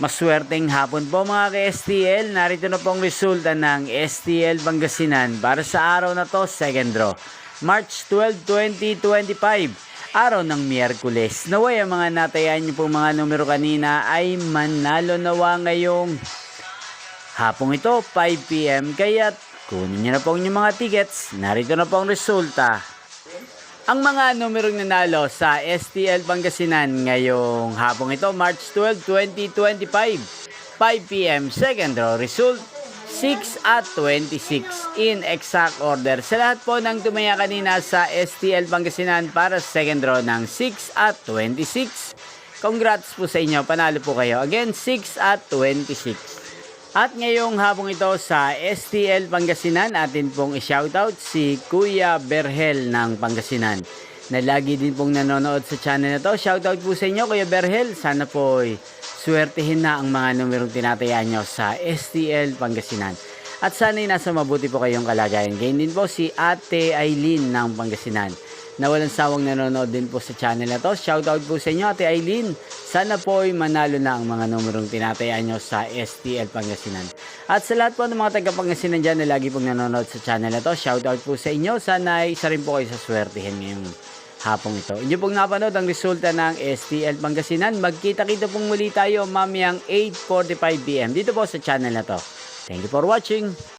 Maswerteng hapon po mga ka-STL. Narito na pong resulta ng STL Pangasinan para sa araw na to, second draw. March 12, 2025, araw ng Miyerkules. Naway ang mga natayan niyo pong mga numero kanina ay manalo nawa ngayong hapong ito, 5 PM. Kaya kunin niyo na po yung mga tickets. Narito na po ang resulta. Ang mga numerong nanalo sa STL Pangasinan ngayong hapong ito, March 12, 2025, 5 PM, second draw result, 6 at 26 in exact order. Sa lahat po ng tumaya kanina sa STL Pangasinan para sa second draw ng 6 at 26, congrats po sa inyo, panalo po kayo. Again, 6 at 26. At ngayong hapong ito sa STL Pangasinan, atin pong i-shoutout si Kuya Berhel ng Pangasinan na lagi din pong nanonood sa channel na to. Shoutout po sa inyo Kuya Berhel. Sana po swertihin na ang mga numerong tinatayaan nyo sa STL Pangasinan. At sana'y nasa mabuti po kayong kalagayan. Ganyan din po si Ate Aileen ng Pangasinan na walang sawang nanonood din po sa channel na to. Shoutout po sa inyo Ate Aileen. Sana po ay manalo na ang mga numerong tinatayaan nyo sa STL Pangasinan. At sa lahat po ng mga taga-Pangasinan dyan na lagi pong nanonood sa channel na to, shoutout po sa inyo. Sana ay isa rin po kayo sa swertihin ngayong hapong ito. Inyo pong napanood ang resulta ng STL Pangasinan. Magkita-kita pong muli tayo mamayang 8:45 PM dito po sa channel na to. Thank you for watching.